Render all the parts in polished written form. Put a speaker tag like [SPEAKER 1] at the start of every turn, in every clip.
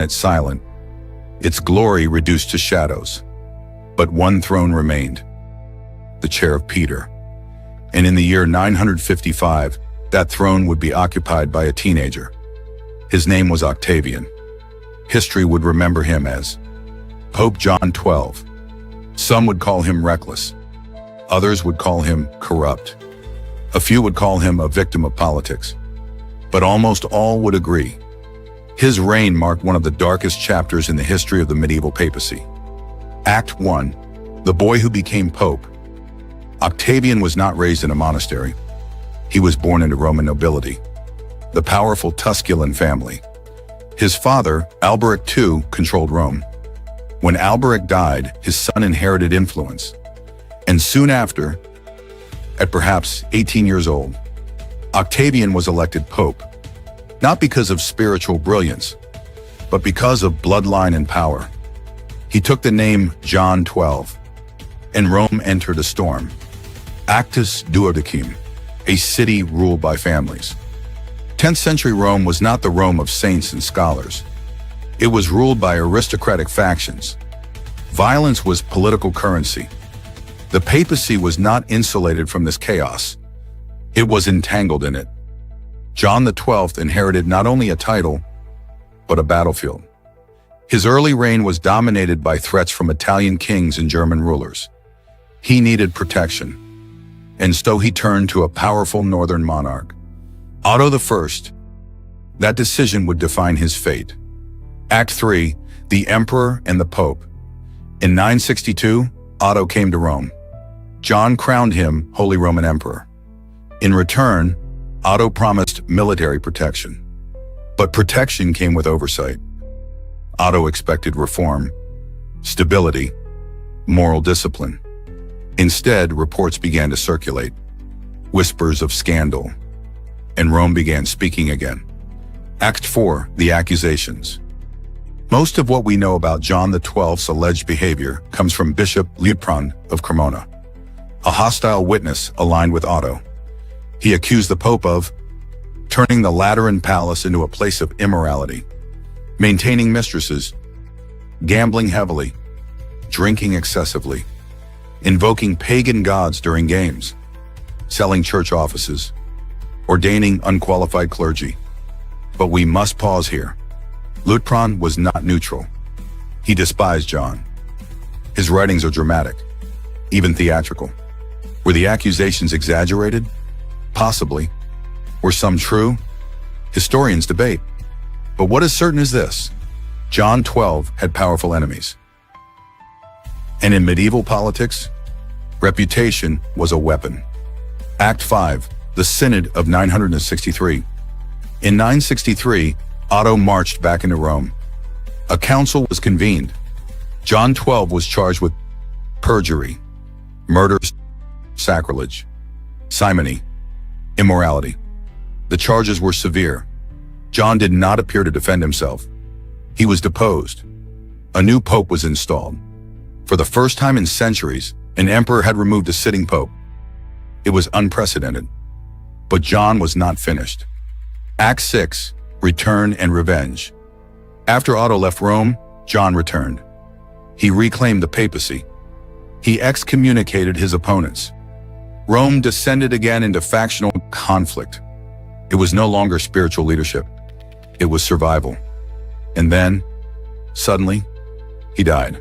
[SPEAKER 1] planet silent, its glory reduced to shadows. But one throne remained, the chair of Peter. And in the year 955, that throne would be occupied by a teenager. His name was Octavian. History would remember him as Pope John XII. Some would call him reckless. Others would call him corrupt. A few would call him a victim of politics. But almost all would agree. His reign marked one of the darkest chapters in the history of the medieval papacy. Act 1. The boy who became pope. Octavian was not raised in a monastery. He was born into Roman nobility, the powerful Tusculan family. His father, Alberic II, controlled Rome. When Alberic died, his son inherited influence. And soon after, at perhaps 18 years old, Octavian was elected pope, not because of spiritual brilliance, but because of bloodline and power. He took the name John XII, and Rome entered a storm. Actus Duodecim, a city ruled by families. 10th century Rome was not the Rome of saints and scholars. It was ruled by aristocratic factions. Violence was political currency. The papacy was not insulated from this chaos. It was entangled in it. John XII inherited not only a title, but a battlefield. His early reign was dominated by threats from Italian kings and German rulers. He needed protection, and so he turned to a powerful northern monarch, Otto I. That decision would define his fate. Act 3. The Emperor and the Pope. In 962, Otto came to Rome. John crowned him Holy Roman Emperor. In return, Otto promised military protection. But protection came with oversight. Otto expected reform, stability, moral discipline. Instead, reports began to circulate, whispers of scandal, and Rome began speaking again. Act 4. The accusations. Most of what we know about John XII's alleged behavior comes from Bishop Liutprand of Cremona, a hostile witness aligned with Otto. He accused the Pope of turning the Lateran palace into a place of immorality, maintaining mistresses, gambling heavily, drinking excessively, invoking pagan gods during games, selling church offices, ordaining unqualified clergy. But we must pause here. Liutprand was not neutral. He despised John. His writings are dramatic, even theatrical. Were the accusations exaggerated? Possibly. Were some true? Historians debate. But what is certain is this: John XII had powerful enemies. And in medieval politics, reputation was a weapon. Act 5. The Synod of 963. In 963, Otto marched back into Rome. A council was convened. John XII was charged with perjury, murder, sacrilege, simony, immorality. The charges were severe. John did not appear to defend himself. He was deposed. A new pope was installed. For the first time in centuries, an emperor had removed a sitting pope. It was unprecedented. But John was not finished. Act 6. Return and revenge. After Otto left Rome, John returned. He reclaimed the papacy. He excommunicated his opponents. Rome descended again into factional conflict. It was no longer spiritual leadership. It was survival. And then, suddenly, he died.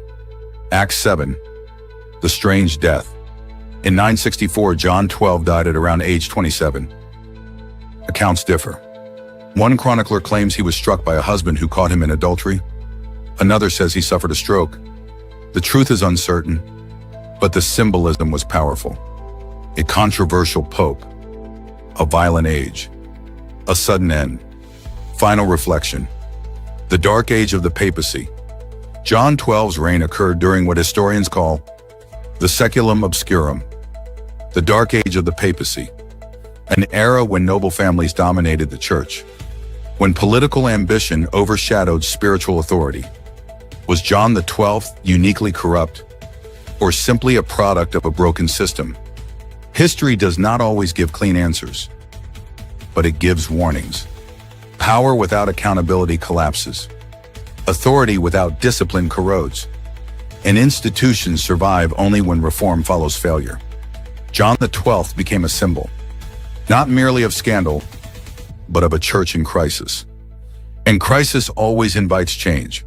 [SPEAKER 1] Act 7. The strange death. In 964, John XII died at around age 27. Accounts differ. One chronicler claims he was struck by a husband who caught him in adultery. Another says he suffered a stroke. The truth is uncertain, but the symbolism was powerful. A controversial pope, a violent age, a sudden end. Final reflection. The Dark Age of the Papacy. John XII's reign occurred during what historians call the Saeculum Obscurum, the Dark Age of the Papacy, an era when noble families dominated the church, when political ambition overshadowed spiritual authority. Was John XII uniquely corrupt, or simply a product of a broken system? History does not always give clean answers, but it gives warnings. Power without accountability collapses. Authority without discipline corrodes, and institutions survive only when reform follows failure. John XII became a symbol, not merely of scandal, but of a church in crisis. And crisis always invites change.